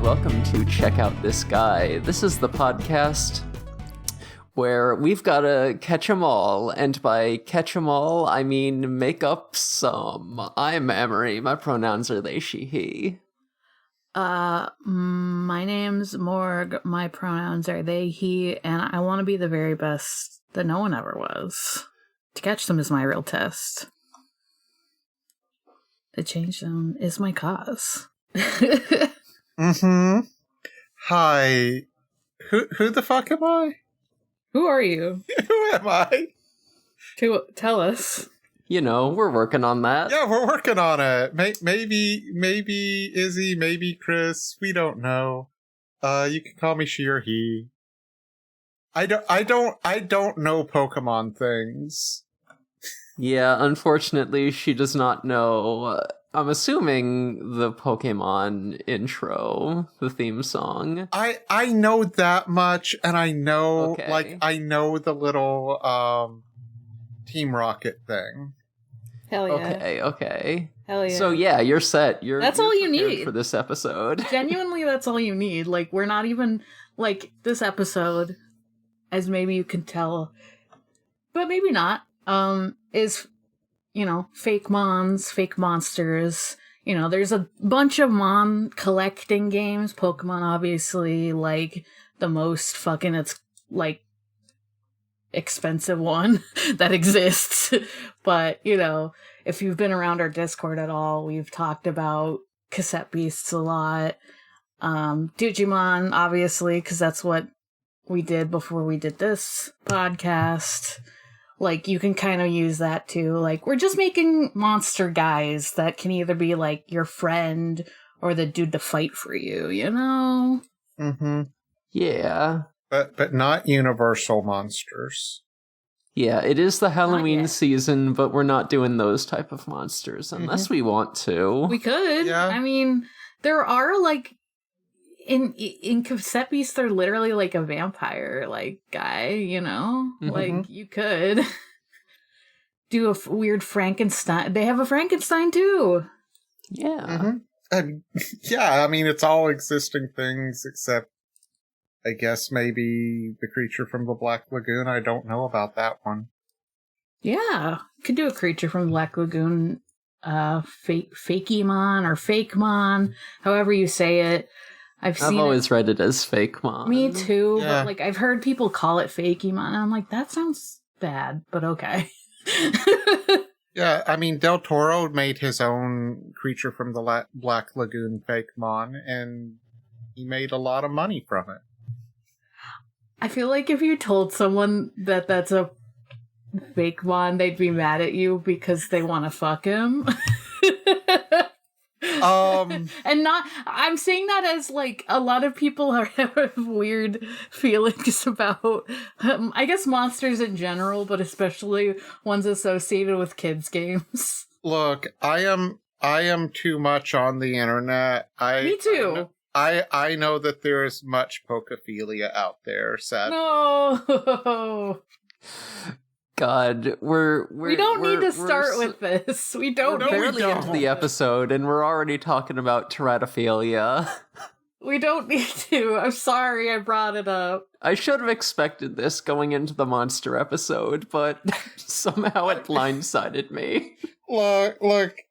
welcome to Check Out This Guy. This is the podcast where we've got to catch 'em all, and by catch 'em all, I mean make up some. I'm Amory, my pronouns are they, she, he. My name's Morg, my pronouns are they, he, and I want to be the very best that no one ever was. To catch them is my real test. To change them is my cause. Mm-hmm. Hi. Who the fuck am I? Who are you? Who am I? Tell us. You know, we're working on that. Yeah, we're working on it. Maybe Izzy, maybe Chris. We don't know. You can call me she or he. I don't know Pokemon things. Yeah, unfortunately, she does not know. I'm assuming the Pokemon intro, the theme song. I know that much, and I know Okay. I know the little Team Rocket thing. Hell yeah. Okay. Hell yeah. So yeah, you're set. That's you're all you prepared need. for this episode. Genuinely, that's all you need. Like, we're not even, like, this episode, as maybe you can tell, but maybe not, is, you know, fake monsters. You know, there's a bunch of mon collecting games. Pokemon, obviously, like, the most fucking, it's, like, expensive one that exists. But, you know, if you've been around our Discord at all, we've talked about cassette beasts a lot. Digimon, obviously, because that's what we did before we did this podcast. Like, you can kind of use that too. Like, we're just making monster guys that can either be, like, your friend or the dude to fight for you, you know? Mm-hmm. Yeah. But not universal monsters. Yeah, it is the Halloween yet. season, but we're not doing those type of monsters unless we want to. We could. Yeah. I mean, there are, like, in cassette beasts, they're literally like a vampire, like, guy, you know? Mhm. Like, you could do a weird Frankenstein. They have a Frankenstein, too. Yeah. Mm-hmm. I mean, it's all existing things except, I guess, maybe the creature from the Black Lagoon. I don't know about that one. Yeah. Could do a creature from Black Lagoon, Fakemon or Fakemon, however you say it. I've always read it as Fakemon. Me too, Yeah. but, like, I've heard people call it Fakemon, and I'm like, that sounds bad, but okay. Yeah, I mean, Del Toro made his own creature from the Black Lagoon Fakemon, and he made a lot of money from it. I feel like if you told someone that that's a Fakemon, they'd be mad at you because they want to fuck him. And not, I'm saying that as, like, a lot of people have weird feelings about, I guess, monsters in general, but especially ones associated with kids' games. Look, I am too much on the internet. Me too. I know that there is much pokophilia out there, sadly. No. God, We don't need to start with this. We don't. No, we barely don't. into the episode, and we're already talking about teratophilia. We don't need to. I'm sorry I brought it up. I should have expected this going into the monster episode, but somehow it blindsided me. Look.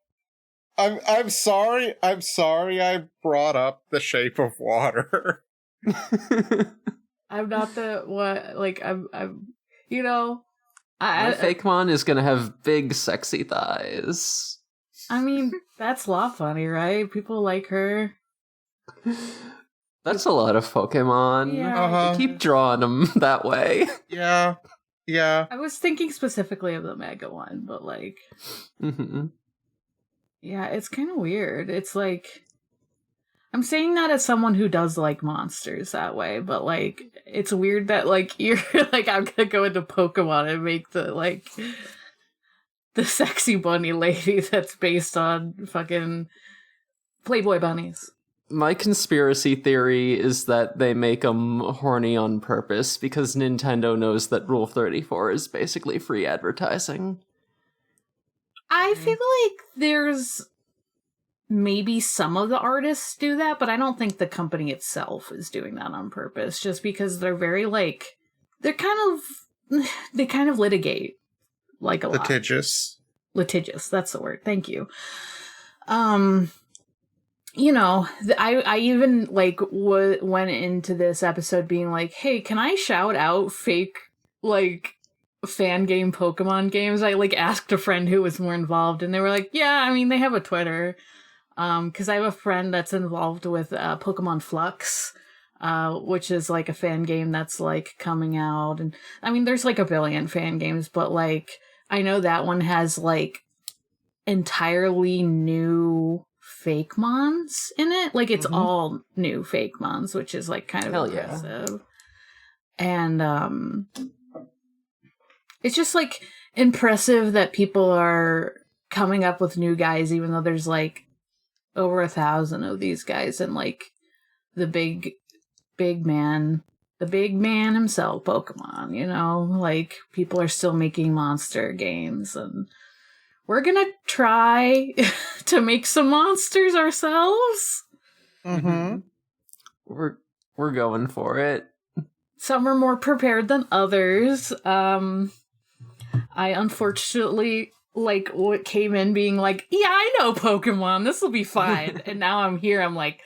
I'm sorry. I'm sorry I brought up The Shape of Water. I'm not the what. Like, I'm. You know. My Fakemon is gonna have big, sexy thighs. I mean, that's lot funny, right? People like her. That's a lot of Pokemon. Yeah. They keep drawing them that way. Yeah. I was thinking specifically of the Mega one, but, like, Mm-hmm. yeah, it's kind of weird. It's like, I'm saying that as someone who does like monsters that way, but, like, it's weird that, like, you're like, I'm gonna go into Pokemon and make the, like, the sexy bunny lady that's based on fucking Playboy bunnies. My conspiracy theory is that they make them horny on purpose because Nintendo knows that Rule 34 is basically free advertising. I feel like there's maybe some of the artists do that, but I don't think the company itself is doing that on purpose, just because they're very like, they kind of litigate like a lot. Litigious, that's the word. Thank you. You know, I even like went into this episode being like, hey, can I shout out fake like fan game Pokemon games? I like asked a friend who was more involved, and they were like, yeah, I mean, they have a Twitter. Because I have a friend that's involved with Pokemon Flux, which is like a fan game that's like coming out. And I mean, there's like a billion fan games, but like I know that one has like entirely new Fakemons in it. Like it's all new Fakemons, which is like kind of Hell impressive. Yeah. And it's just like impressive that people are coming up with new guys, even though there's like over 1,000 of these guys, and like the big man himself, Pokemon, you know, like people are still making monster games, and we're gonna try to make some monsters ourselves. We're going for it. Some are more prepared than others. I unfortunately like what came in being like, yeah, I know Pokemon, this will be fine. And now I'm here, I'm like,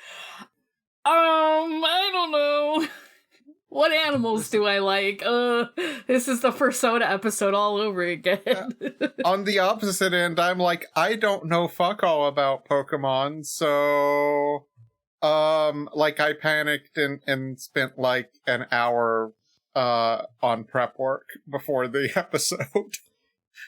I don't know. What animals do I like? This is the Persona episode all over again. On the opposite end, I'm like, I don't know fuck all about Pokemon, so like I panicked and spent like an hour on prep work before the episode.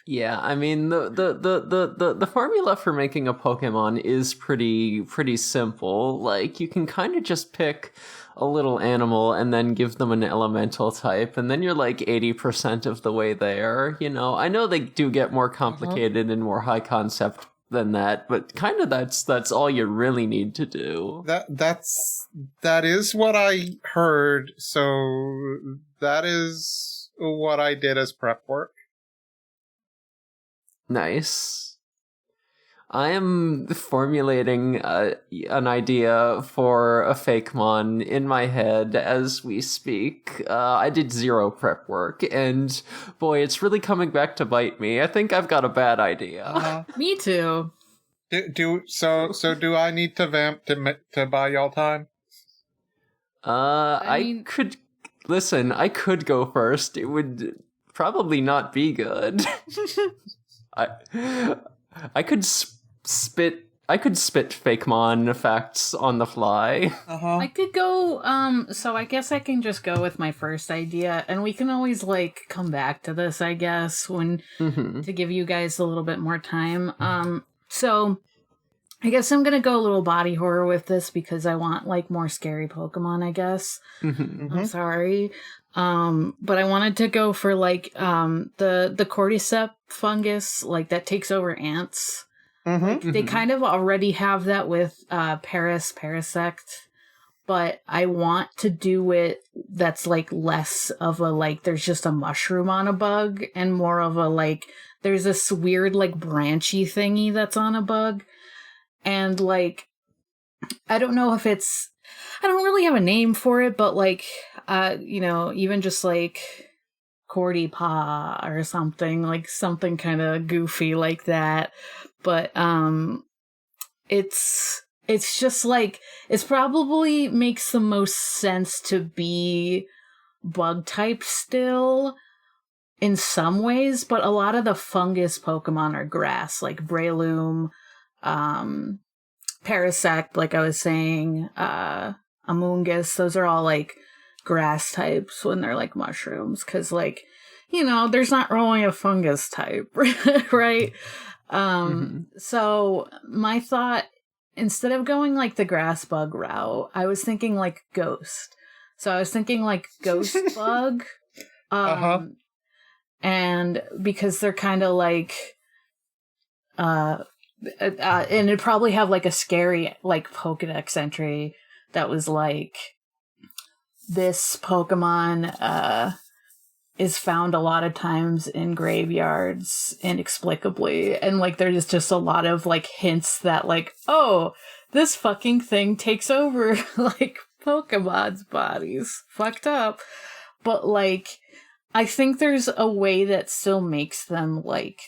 Yeah, I mean the formula for making a Pokemon is pretty simple. Like you can kind of just pick a little animal and then give them an elemental type, and then you're like 80% of the way there. You know, I know they do get more complicated and more high concept than that, but kind of that's all you really need to do. That is what I heard. So that is what I did as prep work. Nice. I am formulating an idea for a Fakemon in my head as we speak. I did zero prep work, and boy, it's really coming back to bite me. I think I've got a bad idea. Me too. So do I need to vamp to buy y'all time? I could listen. I could go first. It would probably not be good. I could spit Fakemon facts on the fly. I could go, so I guess I can just go with my first idea, and we can always, like, come back to this, I guess, when, to give you guys a little bit more time. So, I guess I'm gonna go a little body horror with this, because I want, like, more scary Pokemon, I guess. I'm sorry. But I wanted to go for, like, the cordyceps fungus, like, that takes over ants. Like, they kind of already have that with Parasect, but I want to do it that's like less of a like there's just a mushroom on a bug, and more of a like there's this weird like branchy thingy that's on a bug. And like I don't know if it's I don't really have a name for it, but like you know, even just like Cordy Paw or something, like something kind of goofy like that. But it's just like it's probably makes the most sense to be bug type still in some ways, but a lot of the fungus Pokemon are grass, like Breloom, Parasect, like I was saying, Amoonguss. Those are all like grass types when they're like mushrooms, because like you know there's not really a fungus type, right? So my thought, instead of going like the grass bug route, I was thinking like ghost. So I was thinking like ghost bug. And because they're kind of like, and it'd probably have like a scary like Pokedex entry that was like, this Pokemon, is found a lot of times in graveyards inexplicably. And like there's just a lot of like hints that like, oh, this fucking thing takes over like Pokemon's bodies. Fucked up. But like I think there's a way that still makes them like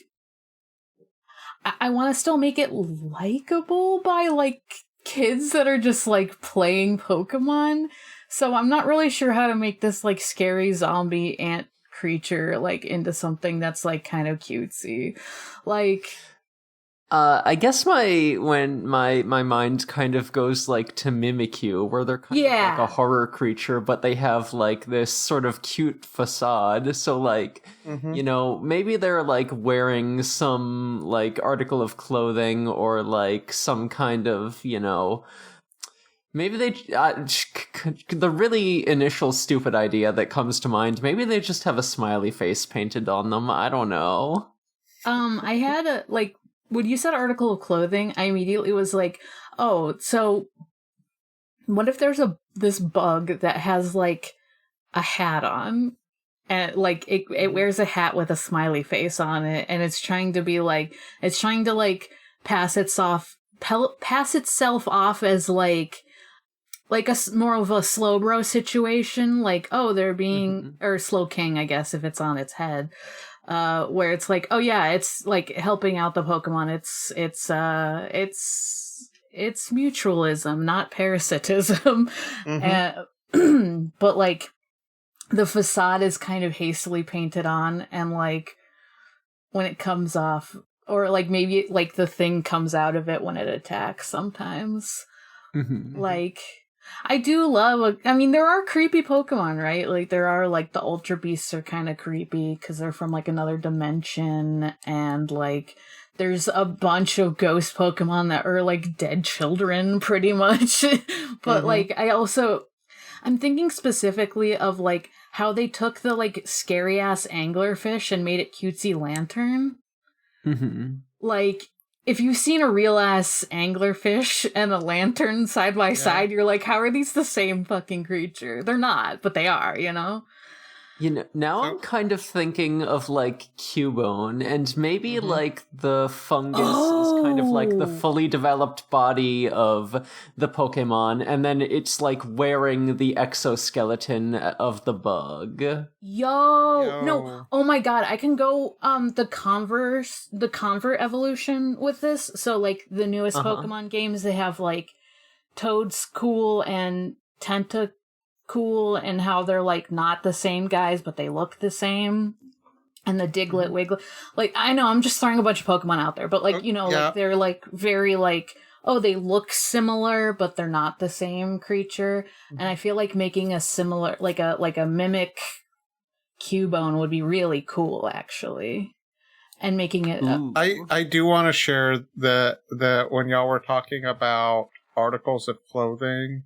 I want to still make it likable by like kids that are just like playing Pokemon. So I'm not really sure how to make this like scary zombie ant creature like into something that's like kind of cutesy. Like I guess my mind kind of goes like to Mimikyu, where they're kind of like a horror creature, but they have like this sort of cute facade. So like, you know, maybe they're like wearing some like article of clothing or like some kind of, you know, maybe they the really initial stupid idea that comes to mind, maybe they just have a smiley face painted on them. I don't know. I had a like when you said article of clothing, I immediately was like, oh, so what if there's this bug that has like a hat on, and like it wears a hat with a smiley face on it, and it's trying to like pass itself off as like a more of a Slowbro situation, like, oh, they're being or Slowking, I guess, if it's on its head. Where it's like, oh yeah, it's like helping out the Pokemon. It's mutualism, not parasitism. But like the facade is kind of hastily painted on, and like when it comes off, or like maybe like the thing comes out of it when it attacks sometimes. Like I do love, I mean, there are creepy Pokemon, right? Like, there are, like, the Ultra Beasts are kind of creepy because they're from, like, another dimension, and, like, there's a bunch of ghost Pokemon that are, like, dead children, pretty much. But, like, I'm thinking specifically of, like, how they took the, like, scary-ass anglerfish and made it cutesy lantern. Like, if you've seen a real-ass anglerfish and a lantern side by side, you're like, how are these the same fucking creature? They're not, but they are, you know? You know, now I'm kind of thinking of, like, Cubone, and maybe, like, the fungus is kind of like the fully developed body of the Pokemon, and then it's, like, wearing the exoskeleton of the bug. No, oh my god, I can go, the Convert evolution with this. So, like, the newest Pokemon games, they have, like, Toadstool and Tentacool, and how they're like not the same guys, but they look the same. And the Diglett, Wiglet. Like, I know I'm just throwing a bunch of Pokemon out there, but like, you know, like they're like very like, oh, they look similar, but they're not the same creature. And I feel like making a similar, like a mimic Cubone would be really cool, actually. And making it. I do want to share that when y'all were talking about articles of clothing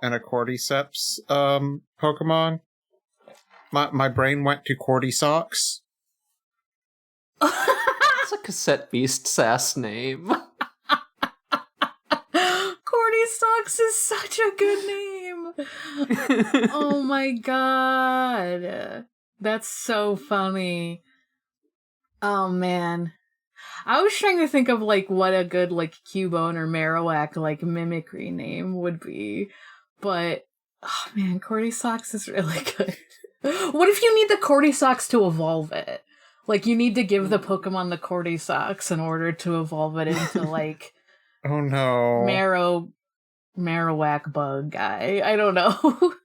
and a Cordyceps Pokemon, my brain went to Cordy-Socks. That's a Cassette Beast's ass name. Cordy-Socks is such a good name. Oh my god. That's so funny. Oh man. I was trying to think of like what a good like Cubone or Marowak like mimicry name would be. But, oh man, Cordy-Socks is really good. What if you need the Cordy-Socks to evolve it? Like, you need to give the Pokemon the Cordy-Socks in order to evolve it into, like... Oh no. Marowak bug guy. I don't know.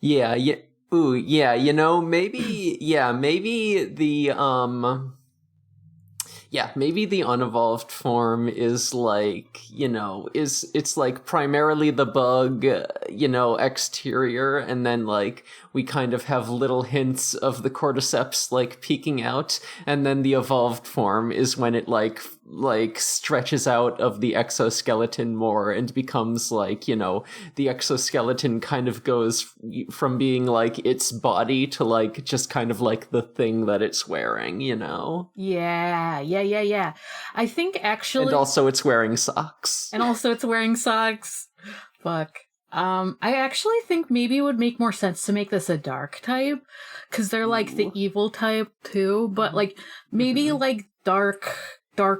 Yeah, you know, maybe maybe the unevolved form is like, you know, it's like primarily the bug, you know, exterior, and then like we kind of have little hints of the cordyceps like peeking out, and then the evolved form is when it like stretches out of the exoskeleton more and becomes like, you know, the exoskeleton kind of goes from being like its body to like just kind of like the thing that it's wearing, you know? Yeah. I think actually... And also it's wearing socks. Fuck. I actually think maybe it would make more sense to make this a dark type, because they're like the evil type too, but like maybe like dark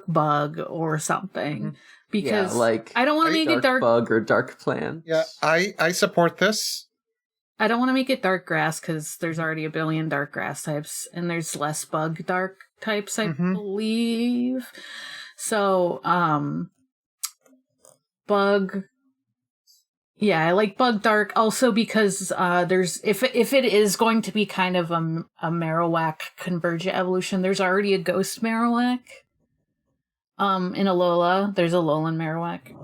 bug or something. Because like I don't want to make it dark bug or dark plant. Yeah, I support this. I don't want to make it dark grass because there's already a billion dark grass types, and there's less bug dark types, I believe. So, bug. Yeah, I like bug dark also because there's if it is going to be kind of a Marowak convergent evolution, there's already a ghost Marowak. In Alola, there's a Alolan Marowak.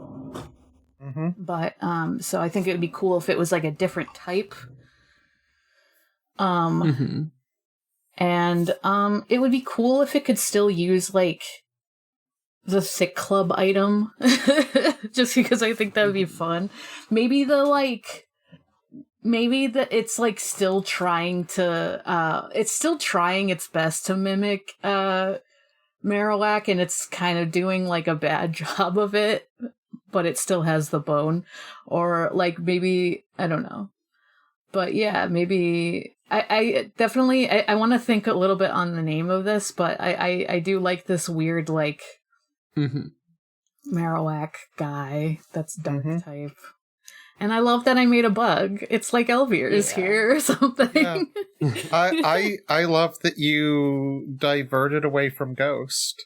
But so I think it would be cool if it was like a different type. And it would be cool if it could still use like the Thick Club item, just because I think that would be fun. Maybe it's like still trying to it's still trying its best to mimic Marowak, and it's kind of doing like a bad job of it, but it still has the bone. Or like maybe I don't know. But yeah, maybe I definitely I want to think a little bit on the name of this, but I do like this weird like Marowak guy that's dark type. And I love that I made a bug. It's like Elvier's here or something. Yeah. I love that you diverted away from Ghost.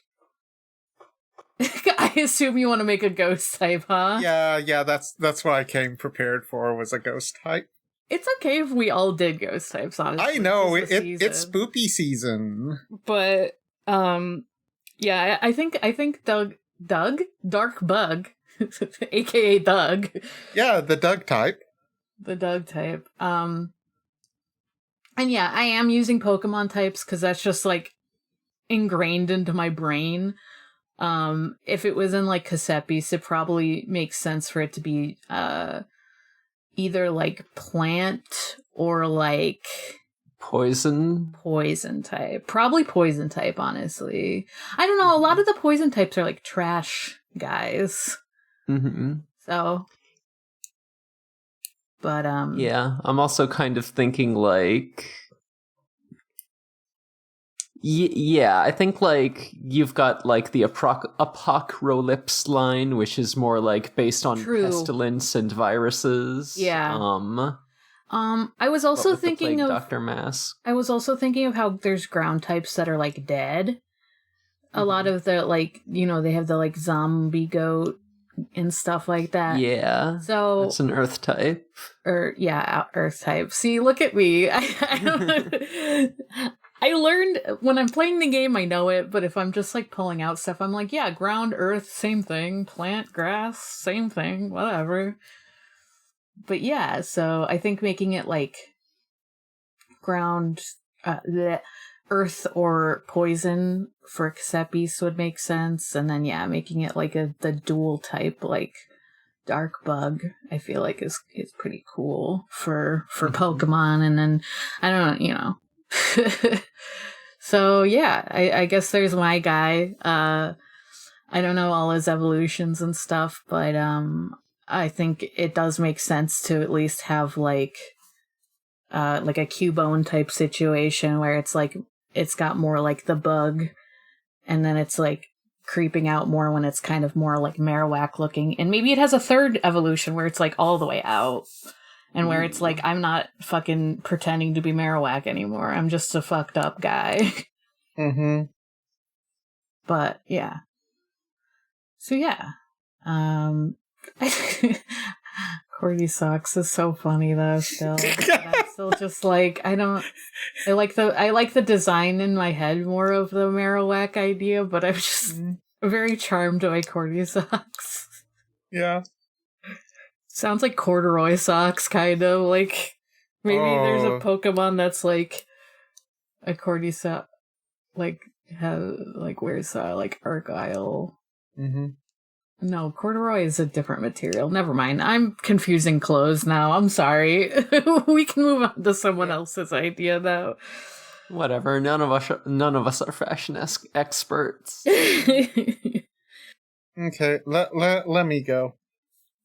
I assume you want to make a ghost type, huh? Yeah, that's what I came prepared for, was a ghost type. It's okay if we all did ghost types, honestly. I know, it's spoopy season. But yeah, I think Doug Dark Bug, aka Doug. Yeah, the Doug type. The Doug type. And yeah, I am using Pokemon types because that's just like ingrained into my brain. If it was in like Casepis, it probably makes sense for it to be either like plant or like poison type. Probably poison type, honestly. I don't know, a lot of the poison types are like trash guys. So but yeah, I'm also kind of thinking like yeah, I think like you've got like the Apocalypse line, which is more like based on pestilence and viruses. Yeah. I was also thinking of Dr. Mask. I was also thinking of how there's ground types that are like dead. A lot of the like, you know, they have the like zombie goat and stuff like that. Yeah. So it's an earth type. Or yeah, earth type. See, look at me. I don't I learned when I'm playing the game, I know it, but if I'm just like pulling out stuff, I'm like, yeah, ground, earth, same thing. Plant, grass, same thing, whatever. But yeah, so I think making it like ground, earth or poison for Casepis would make sense. And then yeah, making it like the dual type, like dark bug, I feel like is pretty cool for Pokemon. And then I don't know, you know. So yeah, I guess there's my guy. I don't know all his evolutions and stuff, but I think it does make sense to at least have like a Cubone type situation where it's like it's got more like the bug, and then it's like creeping out more when it's kind of more like Marowak looking, and maybe it has a third evolution where it's like all the way out. And where it's like, I'm not fucking pretending to be Marowak anymore. I'm just a fucked up guy. But, yeah. So, yeah. Cordy Socks is so funny, though, still. I'm still just like, I like the design in my head more of the Marowak idea, but I'm just very charmed by Cordy Socks. Yeah. Sounds like corduroy socks, kind of. Like, maybe there's a Pokemon that's like a cordy sock, like, wears, like, Argyle. No, corduroy is a different material. Never mind. I'm confusing clothes now. I'm sorry. We can move on to someone else's idea, though. Whatever. None of us are fashion experts. Okay, let me go.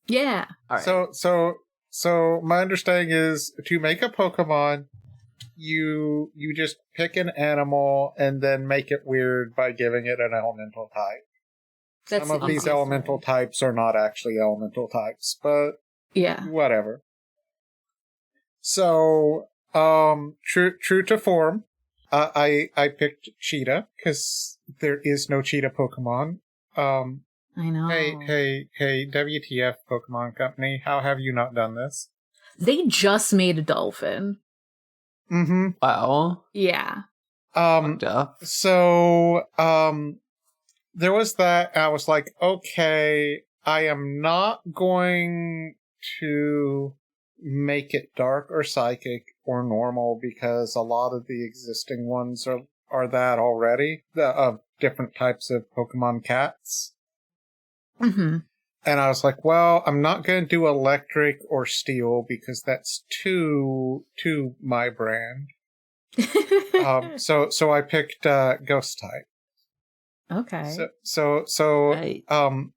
Yeah. All right. So So my understanding is to make a Pokemon, you just pick an animal and then make it weird by giving it an elemental type. That's Some of the these easiest elemental way. types are not actually elemental types, but Yeah. whatever. So, true to form, I picked Cheetah because there is no Cheetah Pokemon. I know. Hey, WTF Pokemon Company, how have you not done this? They just made a dolphin. Mm-hmm. Wow. Yeah. Fucked up. So, there was that. I was like, okay, I am not going to make it dark or psychic or normal because a lot of the existing ones are that already, of different types of Pokemon cats. Mm-hmm. And I was like, well, I'm not going to do electric or steel because that's too my brand. So I picked ghost type. Okay. So Right. and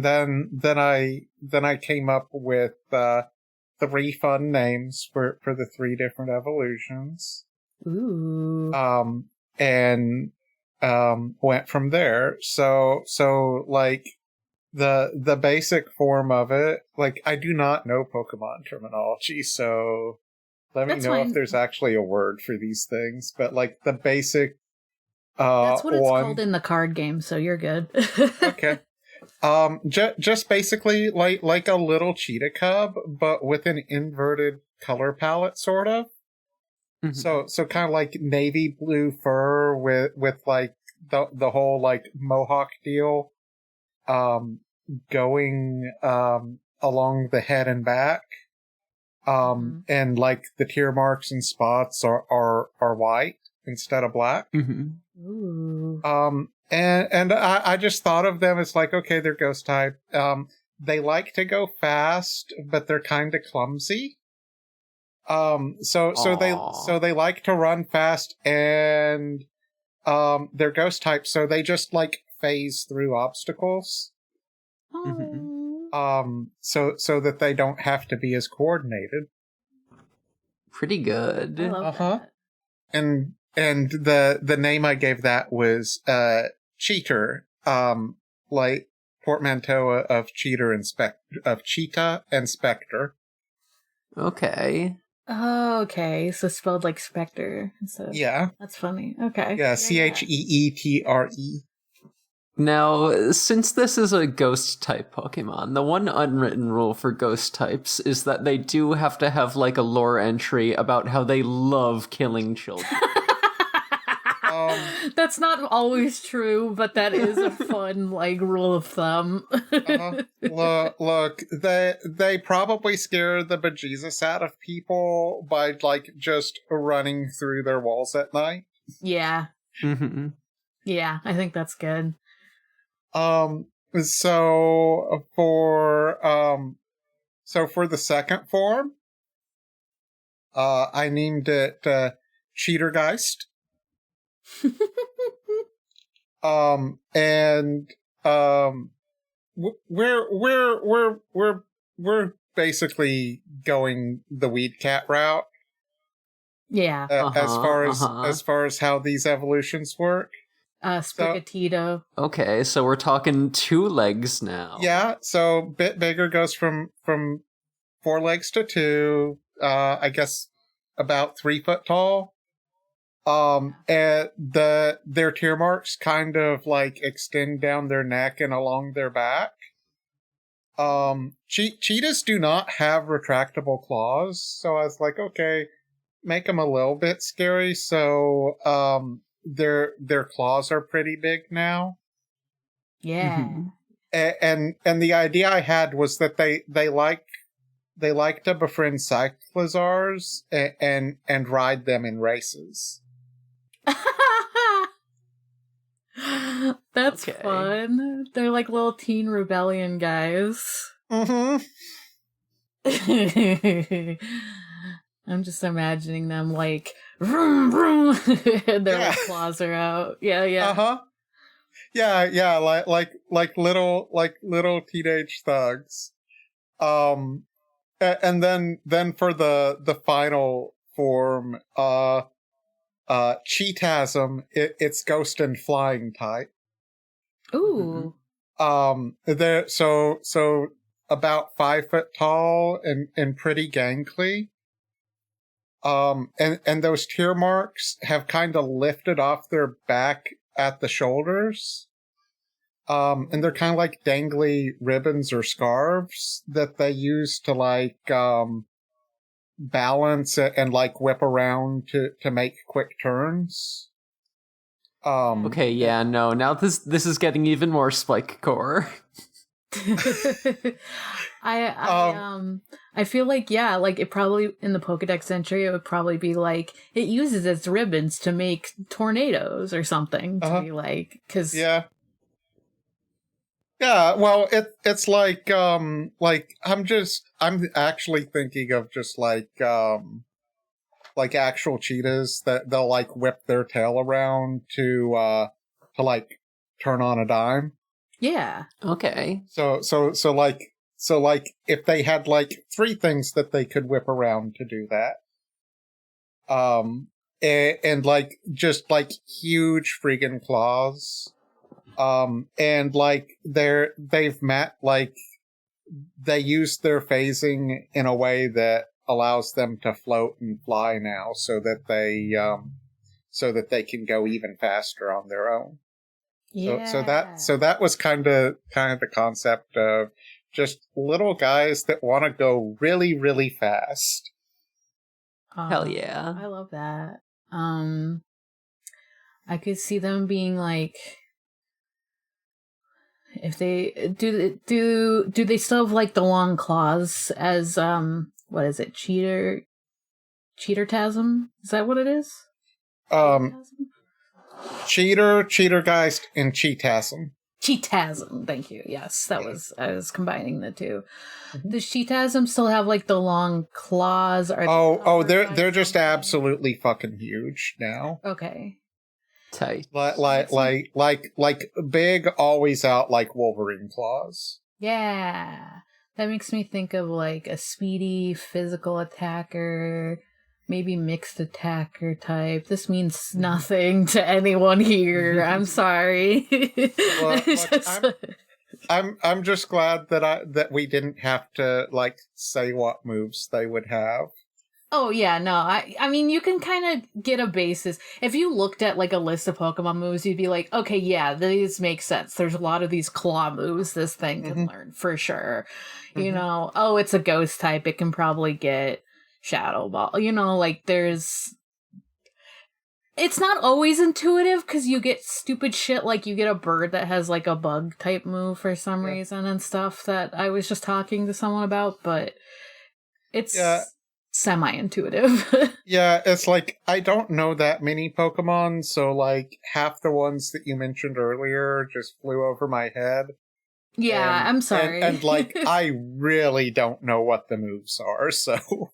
then I came up with 3 fun names for the 3 different evolutions. Ooh. And went from there. So like the basic form of it, like I do not know Pokemon terminology, so let me That's know if fine. there's actually a word for these things. But like the basic That's what it's one. called in the card game, so you're good. Okay. Just basically like a little cheetah cub, but with an inverted color palette, sort of. Mhm. So kind of like navy blue fur with like the whole like mohawk deal, going along the head and back, Mhm. and like the tear marks and spots are white instead of black. Mhm. Ooh. And I just thought of them as like, okay, they're ghost type. They like to go fast, but they're kind of clumsy. So they like to run fast, and they're ghost type, so they just like phase through obstacles. Mhm. Oh. So that they don't have to be as coordinated. Pretty good. I love that. And the name I gave that was Cheater, like portmanteau of cheater and of cheetah and specter. Okay. Oh, okay. So spelled like Spectre instead of. Yeah, That's funny. Okay. yeah, Cheetre. Now, since this is a ghost type Pokemon, the one unwritten rule for ghost types is that they do have to have like a lore entry about how they love killing children. That's not always true, but that is a fun like rule of thumb. Look, they probably scare the bejesus out of people by like just running through their walls at night. Yeah. Mm-hmm. Yeah, I think that's good. So for the second form, I named it Cheatergeist. And we're basically going the weed cat route. Yeah. As far as how these evolutions work. Sprigatito. Okay, so we're talking 2 legs now. Yeah, so bit bigger goes from 4 legs to 2. I guess about 3 foot tall. And their tear marks kind of like extend down their neck and along their back. Cheetahs do not have retractable claws, so I was like, okay, make them a little bit scary. So, their claws are pretty big now. Yeah. Mhm. And the idea I had was that they like to befriend cyclizars and ride them in races. That's Okay. fun. They're like little teen rebellion guys. Mm-hmm. I'm just imagining them like vroom vroom and their like claws are out. Yeah, yeah. Uh-huh. Yeah, like little teenage thugs. And then for the final form, Cheatasm, it's ghost and flying type. Ooh. They're so about 5 foot tall and pretty gangly. And those tear marks have kind of lifted off their back at the shoulders. And they're kind of like dangly ribbons or scarves that they use to like, balance and like whip around to make quick turns. Okay, yeah, no. Now this is getting even more Spike Core. I feel like, yeah, like it probably in the Pokedex entry it would probably be like it uses its ribbons to make tornadoes or something to be like, because yeah, well it's like I'm actually thinking of just like actual cheetahs that they'll like whip their tail around to like turn on a dime. Yeah. Okay. So like if they had like 3 things that they could whip around to do that. And like just like huge friggin' claws. And like they've met like they use their phasing in a way that allows them to float and fly now so that they can go even faster on their own. Yeah. So that was kind of the concept of just little guys that want to go really, really fast. Hell yeah. I love that. I could see them being like, if they do they still have like the long claws as what is it, cheatertasm? Is that what it is? Cheatergeist and Cheatasm. Cheatasm, thank you. Yes, that was, I was combining the two. Does Cheatasm still have like the long claws? Or they're just absolutely fucking huge now. Okay. Tight. Like big, always out like Wolverine claws. Yeah. That makes me think of like a speedy physical attacker, maybe mixed attacker type. This means nothing to anyone here. I'm sorry. Well, I'm just glad that we didn't have to like say what moves they would have. Oh yeah, no. I mean you can kind of get a basis. If you looked at like a list of Pokemon moves, you'd be like, okay, yeah, these make sense. There's a lot of these claw moves this thing can learn for sure. You know, oh, it's a ghost type, it can probably get Shadow Ball. You know, like there's, it's not always intuitive because you get stupid shit like you get a bird that has like a bug type move for some reason and stuff that I was just talking to someone about, but it's semi-intuitive. Yeah, it's like I don't know that many Pokemon, so like half the ones that you mentioned earlier just flew over my head. Yeah, I'm sorry. And like I really don't know what the moves are, so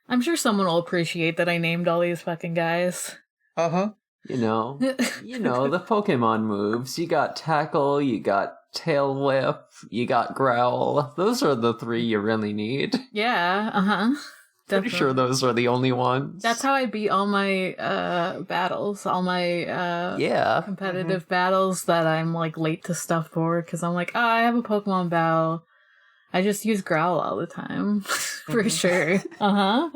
I'm sure someone will appreciate that I named all these fucking guys. Uh-huh. You know, the Pokemon moves. You got Tackle, you got Tail Whip, you got Growl. Those are the 3 you really need. Yeah, uh-huh. Pretty sure those are the only ones. That's how I beat all my battles, all my competitive battles that I'm like late to stuff for, because I'm like, I have a Pokemon battle. I just use Growl all the time, for sure. I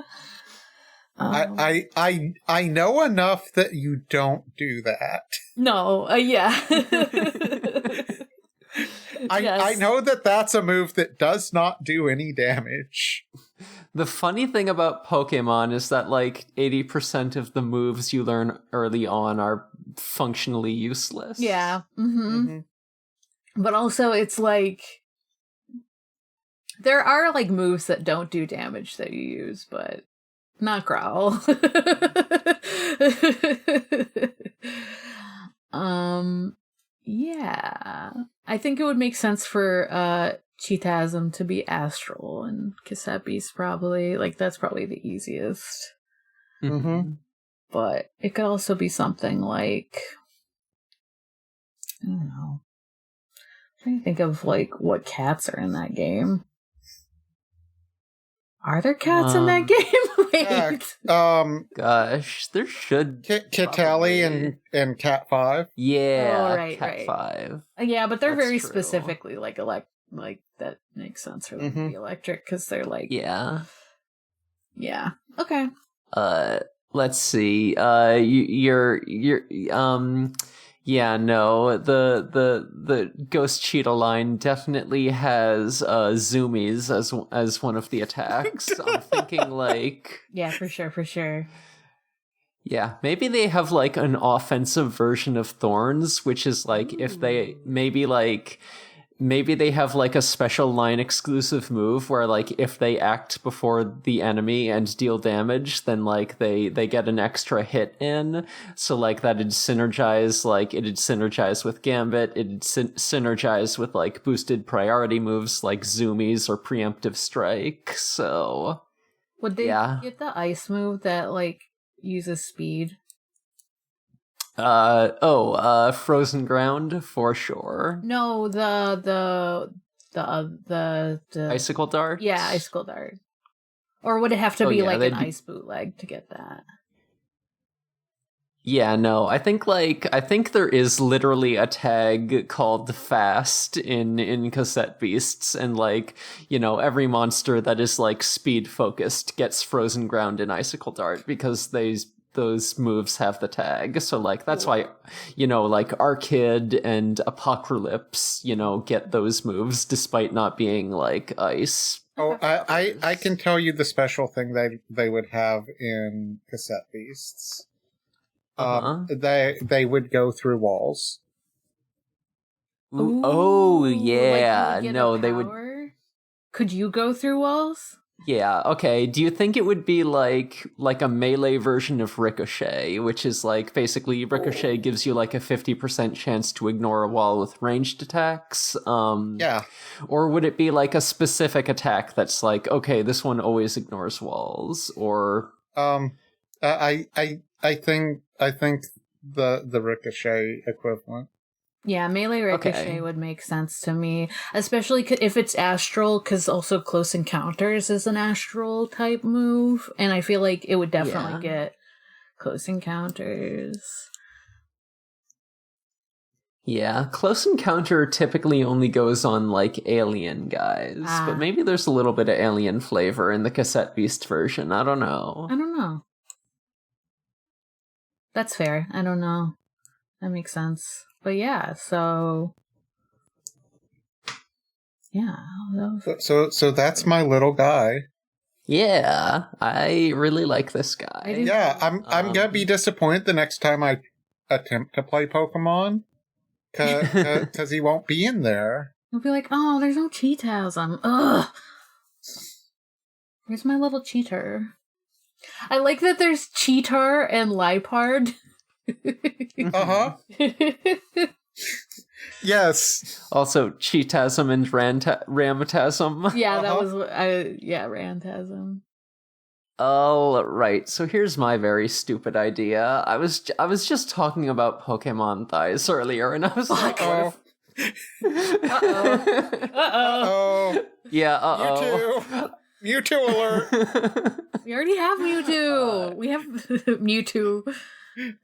know enough that you don't do that. No, yeah. I know that that's a move that does not do any damage. The funny thing about Pokemon is that like 80% of the moves you learn early on are functionally useless. Yeah. But also it's like there are like moves that don't do damage that you use, but not Growl. Yeah. I think it would make sense for Cheatasm to be Astral, and Kisepi's probably like that's probably the easiest. But it could also be something like, I don't know. I'm trying to think of like what cats are in that game. Are there cats in that game? Wait. Gosh, there should Kitali and Cat 5. Yeah, Oh, right, Cat right. 5. Yeah, but they're That's very true. specifically like that makes sense for them to be electric because they're like Yeah. Yeah. Okay. Let's see. You're yeah, no. The Ghost Cheetah line definitely has zoomies as one of the attacks. I'm thinking like Yeah, for sure. yeah, maybe they have like an offensive version of Thorns, which is like if they maybe they have like a special line exclusive move where like if they act before the enemy and deal damage, then like they get an extra hit in. So like that'd synergize with Gambit, it'd synergize with like boosted priority moves like Zoomies or Preemptive Strike. So would they get the ice move that like uses speed? Frozen Ground for sure. No, the Icicle Dart? Yeah, Icicle Dart. Or would it have to be like an ice bootleg to get that? Yeah, no. I think there is literally a tag called Fast in Cassette Beasts, and like, you know, every monster that is like speed focused gets Frozen Ground and Icicle Dart because those moves have the tag. So like that's why, you know, like Arkid and Apocalypse, you know, get those moves despite not being like ice. Oh, I can tell you the special thing they would have in Cassette Beasts. They would go through walls. Ooh, oh yeah, like no, they would. Could you go through walls? Yeah, okay. Do you think it would be like a melee version of Ricochet, which is like basically Ricochet gives you like a 50% chance to ignore a wall with ranged attacks? Yeah. Or would it be like a specific attack that's like, okay, this one always ignores walls? Or I think the Ricochet equivalent. Yeah, melee Ricochet would make sense to me, especially if it's astral, because also Close Encounters is an astral type move, and I feel like it would definitely get Close Encounters. Yeah, Close Encounter typically only goes on like alien guys, but maybe there's a little bit of alien flavor in the Cassette Beast version. I don't know. That's fair. I don't know. That makes sense. But yeah, so yeah. So that's my little guy. Yeah, I really like this guy. Yeah, I'm gonna be disappointed the next time I attempt to play Pokemon, cause he won't be in there. I'll be like, oh, there's no Cheetahs. Ugh. Where's my little cheater? I like that there's Cheetar and Lipard. Yes. Also, Cheetasm and Ramatasm. Yeah, that was Rantasm. All right. So here's my very stupid idea. I was just talking about Pokemon thighs earlier, and I was like, Uh-oh. Yeah. Uh-oh. Mewtwo alert. We already have Mewtwo. We have Mewtwo.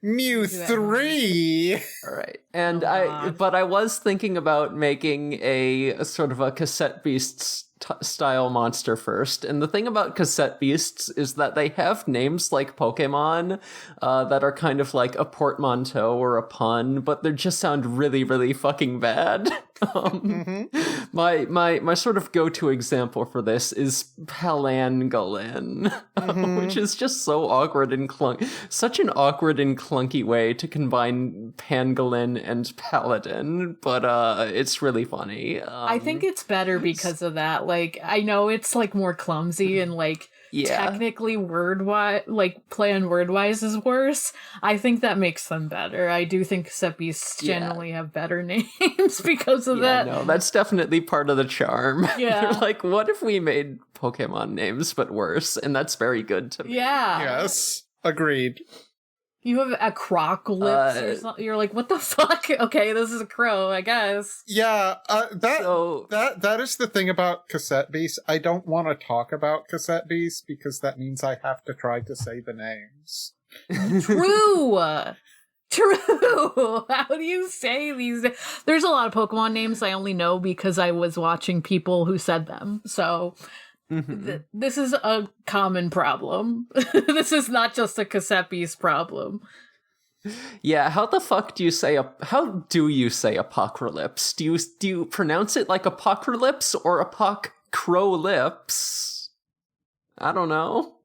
Mew 3. All right. And I was thinking about making a sort of a Cassette Beasts style monster first. And the thing about Cassette Beasts is that they have names like Pokemon that are kind of like a portmanteau or a pun, but they just sound really, really fucking bad. My sort of go-to example for this is Palangolin, which is just so awkward and such an awkward and clunky way to combine Pangolin and Paladin, but it's really funny. I think it's better because of that. Like, I know it's like more clumsy and like technically word-wise, like play on word-wise is worse. I think that makes them better. I do think Cassette Beasts generally have better names because of that. No, that's definitely part of the charm. Yeah. They're like, what if we made Pokemon names but worse? And that's very good to me. Yeah. Yes. Agreed. You have a croc lips or something. You're like, what the fuck? Okay, this is a crow, I guess. Yeah, that is the thing about cassette beasts. I don't want to talk about cassette beasts because that means I have to try to say the names. True! True! How do you say these? There's a lot of Pokemon names I only know because I was watching people who said them. So, this is a common problem. This is not just a cassette beast problem. Yeah, how the fuck do you say how do you say apocalypse? Do you pronounce it like apocalypse or apocrolips? I don't know.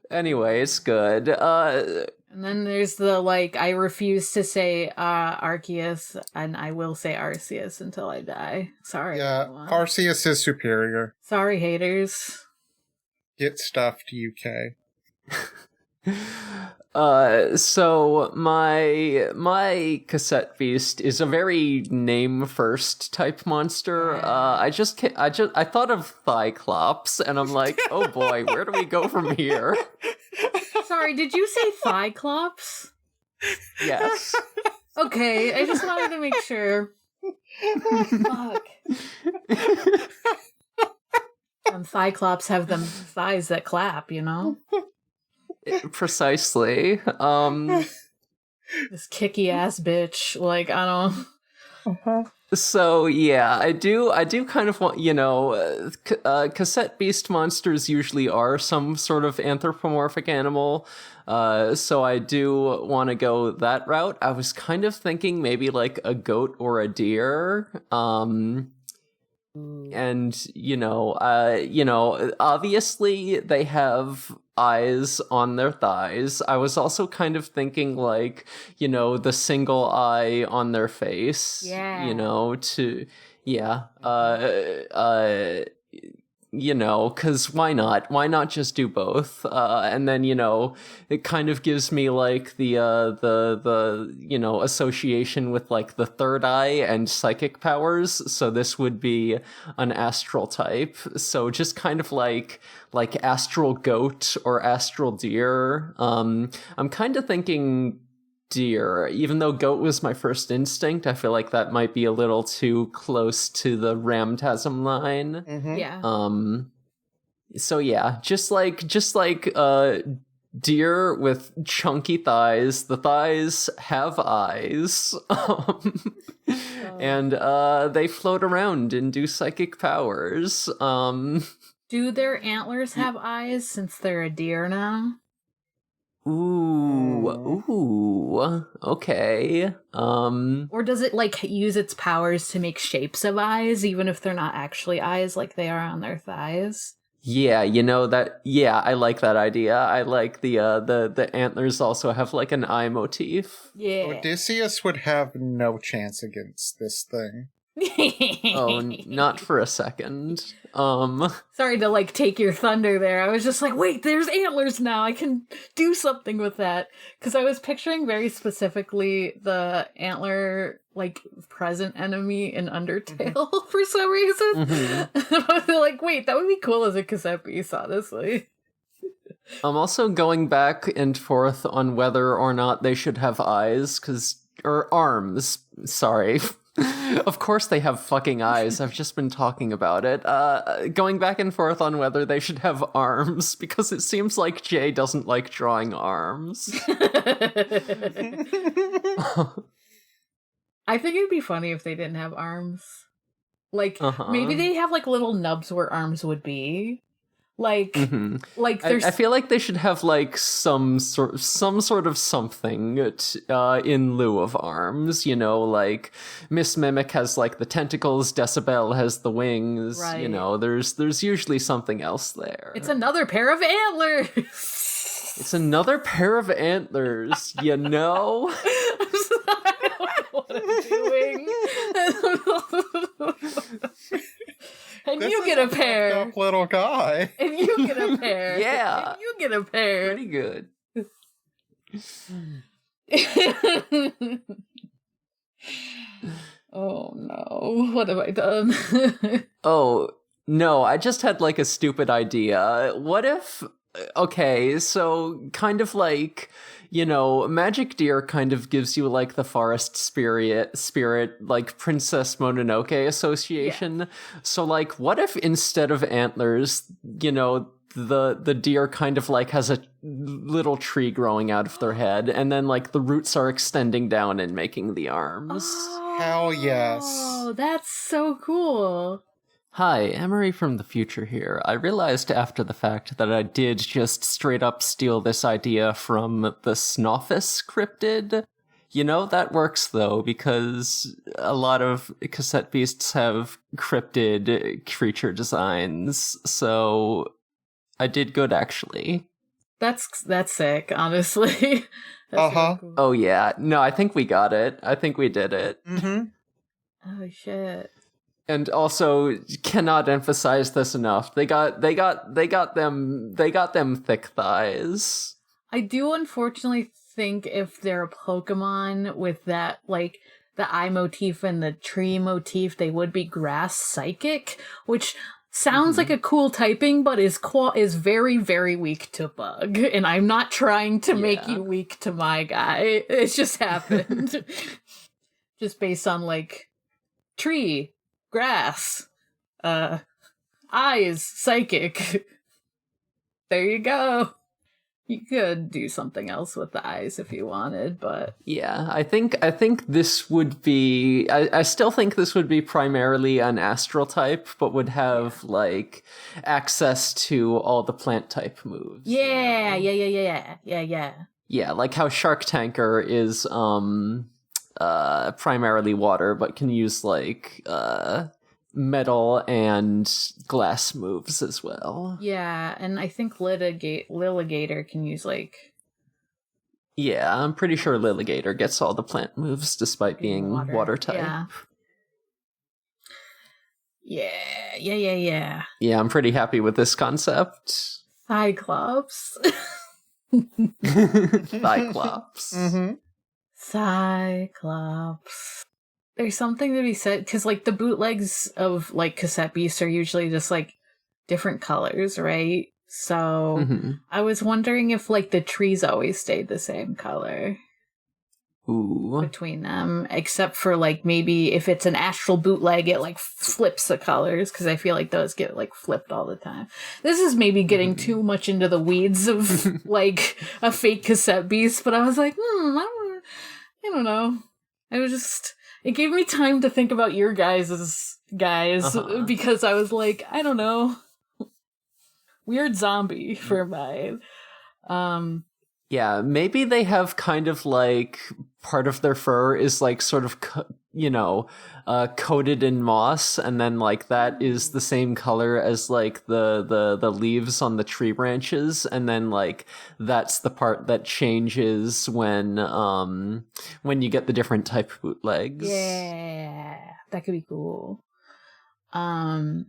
Anyway, it's good. And then there's the, like, I refuse to say Arceus, and I will say Arceus until I die. Sorry. Yeah, everyone. Arceus is superior. Sorry, haters. Get stuffed, UK. So my cassette beast is a very name first type monster. I thought of Cyclops, and I'm like, oh boy, where do we go from here? Sorry, did you say Cyclops? Yes. Okay, I just wanted to make sure. Fuck. And Cyclops have them thighs that clap, you know? Precisely. This kicky ass bitch. Like, I don't. So yeah, I do kind of want, cassette beast monsters usually are some sort of anthropomorphic animal. So I do want to go that route. I was kind of thinking maybe like a goat or a deer. And obviously they have eyes on their thighs. I was also kind of thinking like, the single eye on their face. Yeah. Because why not? Why not just do both? And then, it kind of gives me like the association with like the third eye and psychic powers. So this would be an astral type. So just kind of like astral goat or astral deer. I'm kind of thinking deer, even though goat was my first instinct. I feel like that might be a little too close to the Ramtasm line. Mm-hmm. Yeah. So yeah, just like deer with chunky thighs. The thighs have eyes. And they float around and do psychic powers. Do their antlers have eyes since they're a deer now? Ooh, okay. Or does it, like, use its powers to make shapes of eyes, even if they're not actually eyes like they are on their thighs? Yeah, I like that idea. I like the antlers also have, like, an eye motif. Yeah. Odysseus would have no chance against this thing. Oh, not for a second. Sorry to, like, take your thunder there. I was just like, wait, there's antlers now. I can do something with that. Because I was picturing very specifically the antler, like, present enemy in Undertale for some reason. I was like, wait, that would be cool as a cassette piece, honestly. I'm also going back and forth on whether or not they should have eyes, or arms, sorry. Of course they have fucking eyes. I've just been talking about it. Going back and forth on whether they should have arms, because it seems like Jay doesn't like drawing arms. I think it'd be funny if they didn't have arms. Like, maybe they have, like, little nubs where arms would be. Like, like there's. I feel like they should have like some sort of something in lieu of arms. Like Miss Mimic has like the tentacles, Decibel has the wings. Right. There's usually something else there. It's another pair of antlers. It's another pair of antlers. I don't know what I'm doing. And This you get a pair. fucked up little guy. And you get a pair. Yeah. And you get a pair. Pretty good. Oh no. What have I done? Oh, no, I just had like a stupid idea. What if okay, so kind of like, Magic Deer kind of gives you like the forest spirit like Princess Mononoke association. So like, what if instead of antlers, the deer kind of like has a little tree growing out of their head, and then like the roots are extending down and making the arms. Hell yes. Oh, that's so cool. Hi, Emery from the future here. I realized after the fact that I did just straight up steal this idea from the Snoffus cryptid. That works though, because a lot of cassette beasts have cryptid creature designs, so I did good actually. That's sick, honestly. That's really cool. Oh yeah, no, I think we got it. I think we did it. Oh shit. And also, cannot emphasize this enough. They got them thick thighs. I do unfortunately think if they're a Pokemon with that, like, the eye motif and the tree motif, they would be grass psychic, which sounds like a cool typing, but is very, very weak to bug. And I'm not trying to make you weak to my guy. It's just happened. Just based on, like, tree, grass, eyes, psychic. There you go. You could do something else with the eyes if you wanted, but yeah, I think this would be. I still think this would be primarily an astral type, but would have like access to all the plant type moves. Yeah. Yeah, like how Shark Tanker is primarily water, but can use like metal and glass moves as well. Yeah, and I think Lilligator can use like... Yeah, I'm pretty sure Lilligator gets all the plant moves despite being water type. Yeah. Yeah, I'm pretty happy with this concept. Cyclops. Cyclops. Cyclops. There's something to be said, because, like, the bootlegs of, like, cassette beasts are usually just, like, different colors, right? So, I was wondering if, like, the trees always stayed the same color. Ooh. Between them, except for, like, maybe if it's an astral bootleg, it, like, flips the colors, because I feel like those get, like, flipped all the time. This is maybe getting too much into the weeds of, like, a fake cassette beast, but I was like, I don't know. It gave me time to think about your guys' because I was like, I don't know. Weird zombie for mine. Yeah, maybe they have kind of like part of their fur is like sort of, coated in moss, and then like that is the same color as like the leaves on the tree branches, and then like that's the part that changes when you get the different type bootlegs. Yeah, that could be cool. Damn,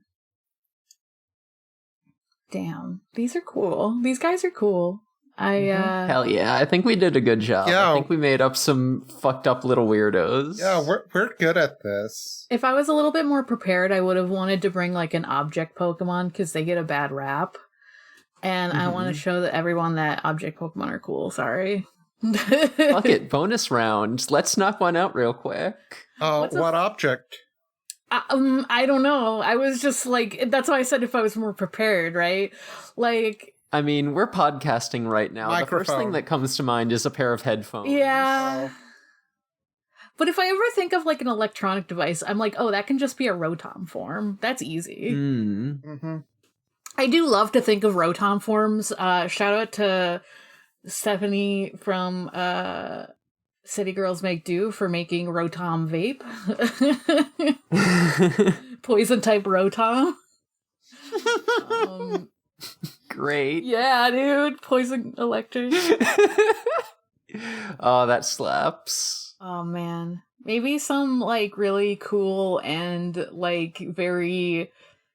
these are cool. These guys are cool. Hell yeah, I think we did a good job. Yeah. I think we made up some fucked up little weirdos. Yeah, we're good at this. If I was a little bit more prepared, I would have wanted to bring like an object Pokemon, because they get a bad rap. And I want to show that everyone that object Pokemon are cool. Sorry. Fuck it, bonus round. Let's knock one out real quick. What object? I don't know. I was just like, that's why I said if I was more prepared, right? Like, I mean, we're podcasting right now. Microphone. The first thing that comes to mind is a pair of headphones. yeah. But if I ever think of like an electronic device, I'm like, oh, that can just be a Rotom form. That's easy. I do love to think of Rotom forms. Shout out to Stephanie from City Girls Make Do for making Rotom vape. Poison type Rotom. Great. Yeah, dude. Poison electric. Oh, that slaps. Oh, man. Maybe some, like, really cool and, like, very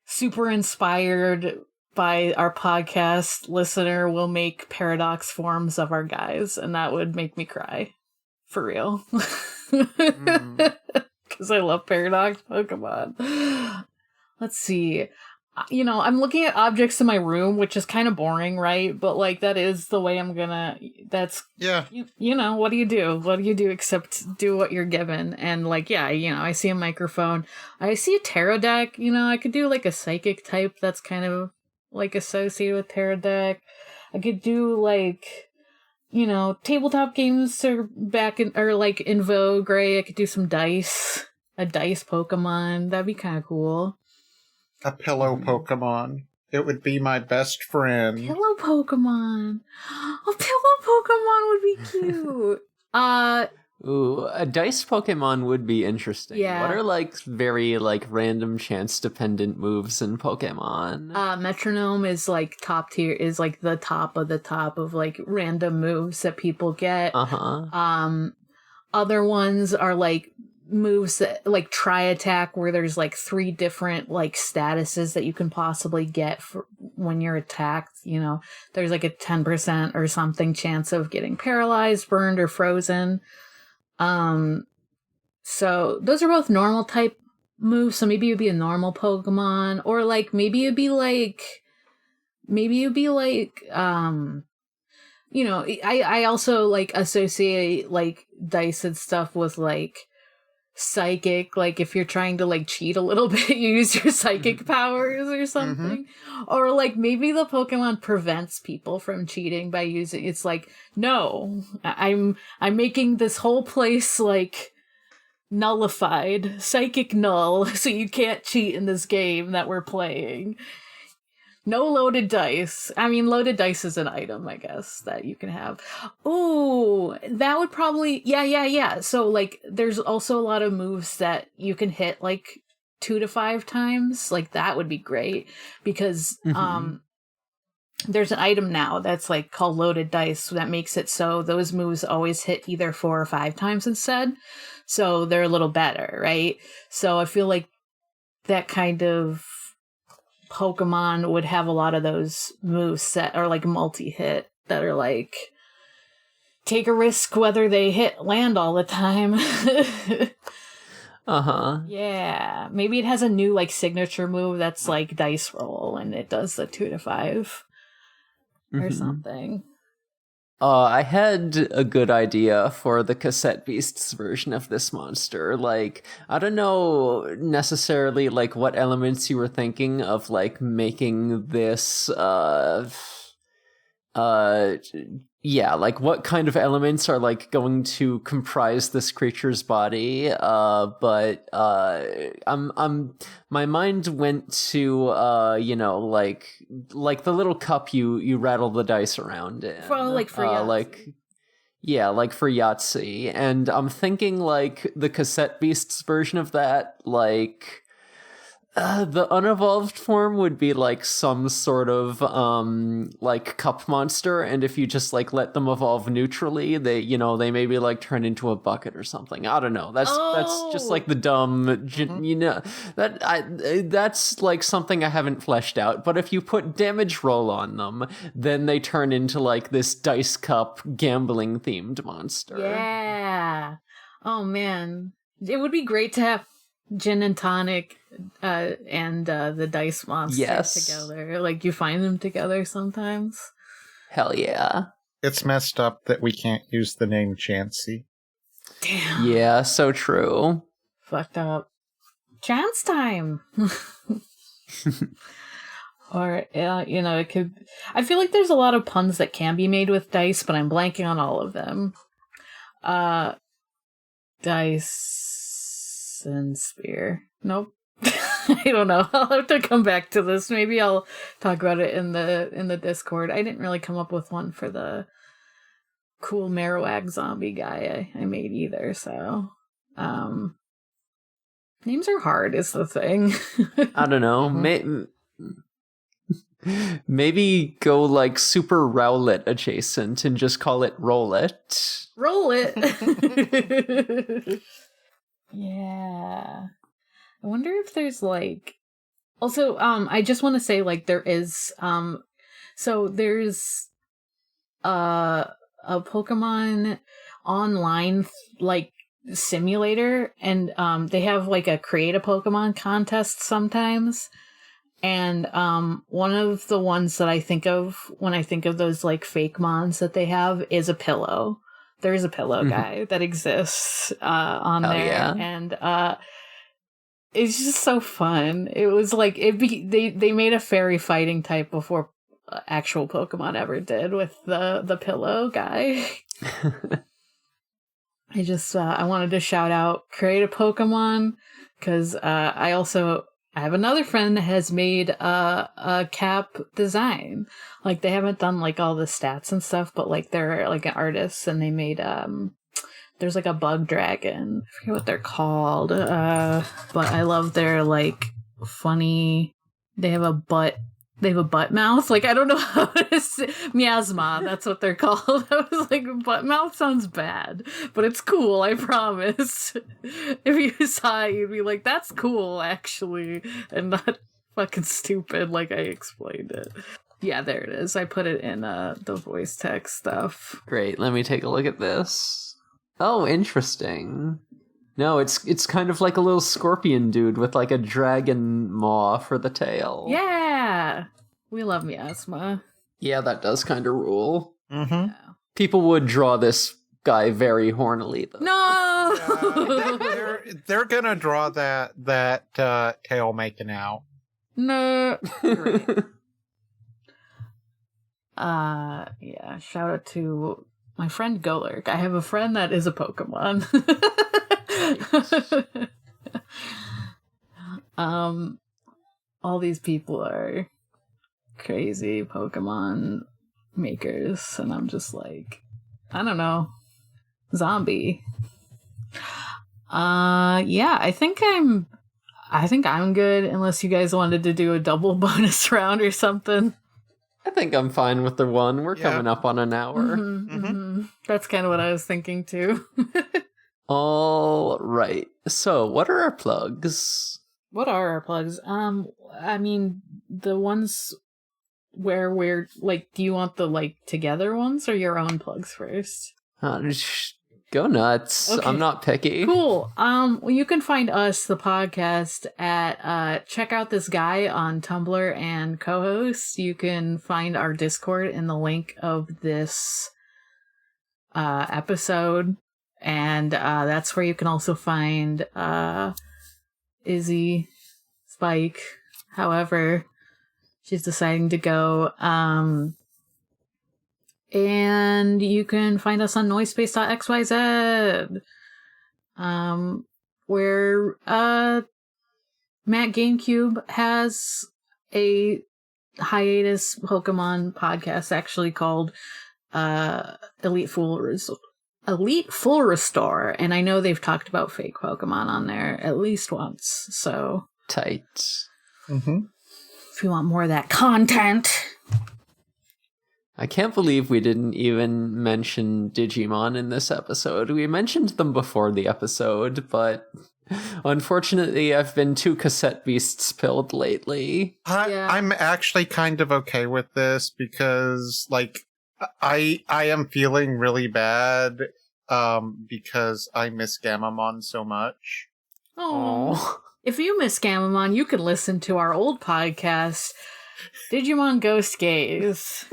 super inspired by our podcast listener will make paradox forms of our guys, and that would make me cry. For real. Because I love paradox Pokemon. Let's see. you know, I'm looking at objects in my room, which is kind of boring, right? But like that is the way that's Yeah. you know, what do you do? What do you do except do what you're given? And like, yeah, you know, I see a microphone. I see a tarot deck, you know, I could do like a psychic type that's kind of like associated with tarot deck. I could do like, you know, tabletop games are like in vogue, right? I could do some dice, a dice Pokemon. That'd be kind of cool. A pillow Pokemon. It would be my best friend. Pillow Pokemon. Oh, pillow Pokemon would be cute. Ooh, a dice Pokemon would be interesting. Yeah. What are like very like random chance dependent moves in Pokemon? Metronome is like top tier, is like the top of like random moves that people get. Other ones are like moves that like Tri-Attack, where there's like 3 different like statuses that you can possibly get for when you're attacked. You know, there's like a 10% or something chance of getting paralyzed, burned, or frozen. So those are both normal type moves. So maybe it'd be a normal Pokemon, or like maybe it'd be like you know, I also like associate like dice and stuff with like psychic, like if you're trying to like cheat a little bit, you use your psychic powers or something. Or like maybe the Pokemon prevents people from cheating by using, it's like, no, I'm making this whole place like nullified, psychic null, so you can't cheat in this game that we're playing. No loaded dice. I mean, loaded dice is an item, I guess, that you can have. Ooh, that would probably... Yeah. So, like, there's also a lot of moves that you can hit, like, 2 to 5 times. Like, that would be great. Because, there's an item now that's, like, called loaded dice that makes it so those moves always hit either 4 or 5 times instead. So, they're a little better, right? So, I feel like that kind of Pokemon would have a lot of those moves that are like multi-hit, that are like take a risk whether they land all the time. Yeah, maybe it has a new like signature move that's like dice roll, and it does the 2 to 5 or something. I had a good idea for the Cassette Beasts version of this monster. Like, I don't know necessarily like what elements you were thinking of like making this yeah, like what kind of elements are like going to comprise this creature's body, but my mind went to you know, like the little cup you rattle the dice around in. For Yahtzee. Like for Yahtzee. And I'm thinking like the Cassette Beasts version of that, like the unevolved form would be like some sort of like cup monster, and if you just like let them evolve neutrally, they maybe like turn into a bucket or something. I don't know. That's just like the dumb, you know, that's like something I haven't fleshed out. But if you put damage roll on them, then they turn into like this dice cup gambling themed monster. Yeah. Oh man, it would be great to have gin and tonic and the dice monster together. Like, you find them together sometimes. Hell yeah. It's messed up that we can't use the name Chansey. Damn. Yeah, so true. Fucked up. Chance time! Or, you know, it could... I feel like there's a lot of puns that can be made with dice, but I'm blanking on all of them. Dice and spear. Nope. I don't know. I'll have to come back to this. Maybe I'll talk about it in the Discord. I didn't really come up with one for the cool Marowak zombie guy I made either, so names are hard is the thing. I don't know. Maybe go like super Rowlet adjacent and just call it Rollet. Roll it. Yeah. I wonder if there's like... Also, I just want to say, like, there is... So there's a Pokemon online, like, simulator, and they have, like, a create a Pokemon contest sometimes. And one of the ones that I think of when I think of those like Fakemons that they have is a pillow. There's a pillow guy that exists on Hell there, yeah. and it's just so fun. It was like they made a fairy fighting type before actual Pokemon ever did with the pillow guy. I wanted to shout out Create a Pokemon because I have another friend that has made a cap design. Like they haven't done like all the stats and stuff, but like they're like an artist and they made there's like a bug dragon. I forget what they're called. But I love their like funny. They have a butt mouth. Like I don't know how to say miasma. That's what they're called. I was like, butt mouth sounds bad, but it's cool. I promise. If you saw it, you'd be like, that's cool, actually, and not fucking stupid like I explained it. Yeah, there it is. I put it in the voice text stuff. Great. Let me take a look at this. Oh, interesting. No, it's kind of like a little scorpion dude with like a dragon maw for the tail. Yeah, we love miasma. Yeah, that does kind of rule. Mm-hmm. Yeah. People would draw this guy very hornily, though. No, They're gonna draw that tail making out. no. Great. Yeah. Shout out to my friend Golurk. I have a friend that is a Pokemon. All these people are crazy Pokemon makers, and I'm just like, I don't know, zombie. Yeah, I think I'm good unless you guys wanted to do a double bonus round or something. I think I'm fine with the one. We're coming up on an hour. That's kind of what I was thinking too. All right. So, what are our plugs? What are our plugs? I mean, the ones where we're like, do you want the like together ones or your own plugs first? Go nuts. Okay. I'm not picky. Cool. Well, you can find us, the podcast, at check out this guy on Tumblr and co-hosts. You can find our Discord in the link of this episode, and that's where you can also find Izzy, Spike, however she's deciding to go. And you can find us on noisepace.xyz, where Matt GameCube has a hiatus Pokemon podcast actually called Elite Full Restore, and I know they've talked about fake Pokemon on there at least once, so Tight. if you want more of that content. I can't believe we didn't even mention Digimon in this episode. We mentioned them before the episode, but unfortunately I've been too cassette beasts pilled lately. I'm actually kind of okay with this because, like, I am feeling really bad because I miss Gamamon so much. Oh, if you miss Gamamon, you can listen to our old podcast, Digimon Ghost Gaze.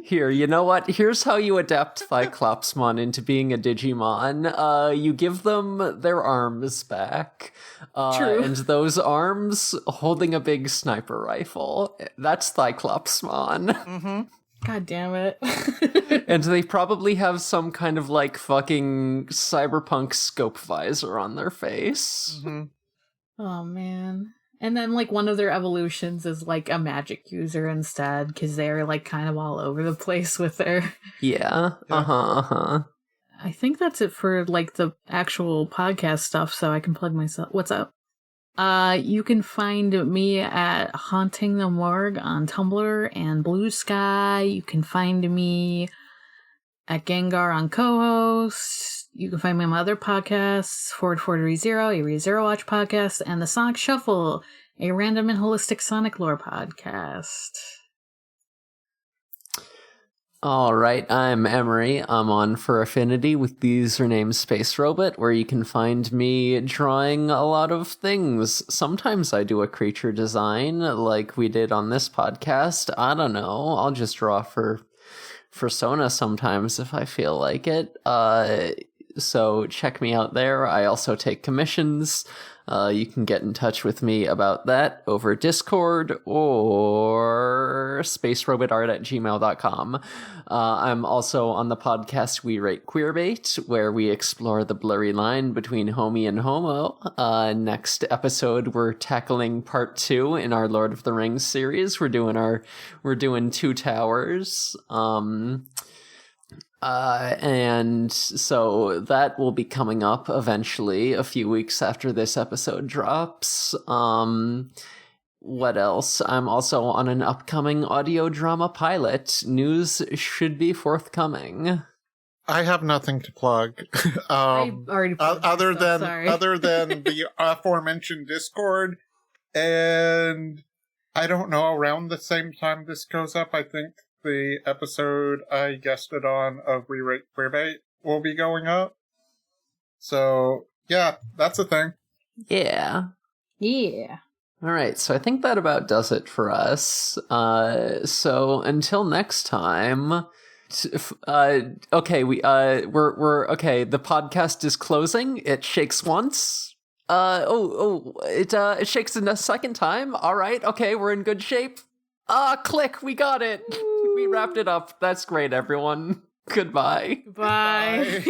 Here, you know what? Here's how you adapt Cyclopsmon into being a Digimon. You give them their arms back. True. And those arms holding a big sniper rifle. That's Cyclopsmon. God damn it. And they probably have some kind of like fucking cyberpunk scope visor on their face. Oh, man. And then, like, one of their evolutions is, like, a magic user instead, because they're, like, kind of all over the place with their... Yeah. I think that's it for, like, the actual podcast stuff, so I can plug myself. What's up? You can find me at Haunting the Morgue on Tumblr and Blue Sky. You can find me at Gengar on co-host. You can find me on my other podcasts, Forward 430, a ReZero Watch podcast, and The Sonic Shuffle, a random and holistic Sonic lore podcast. All right, I'm Emery. I'm on for Affinity with the username Space Robot, where you can find me drawing a lot of things. Sometimes I do a creature design, like we did on this podcast. I don't know. I'll just draw for Sona sometimes if I feel like it. So check me out there. I also take commissions. You can get in touch with me about that over Discord or spacerobotart@gmail.com. I'm also on the podcast We Rate Queerbait, where we explore the blurry line between homie and homo. Next episode, we're tackling part 2 in our Lord of the Rings series. We're doing Two Towers. And so that will be coming up eventually, a few weeks after this episode drops. What else? I'm also on an upcoming audio drama pilot. News should be forthcoming. I have nothing to plug. I already plugged other myself, than sorry. other than the aforementioned Discord, and I don't know, around the same time this goes up, I think the episode I guested on of We Rate Queerbait will be going up. So, yeah, that's a thing. Yeah. Yeah. All right, so I think that about does it for us. So until next time, okay, we're okay. The podcast is closing. It shakes once. It shakes a second time. All right, okay, we're in good shape. Click, we got it. We wrapped it up. That's great, everyone. Goodbye. Bye.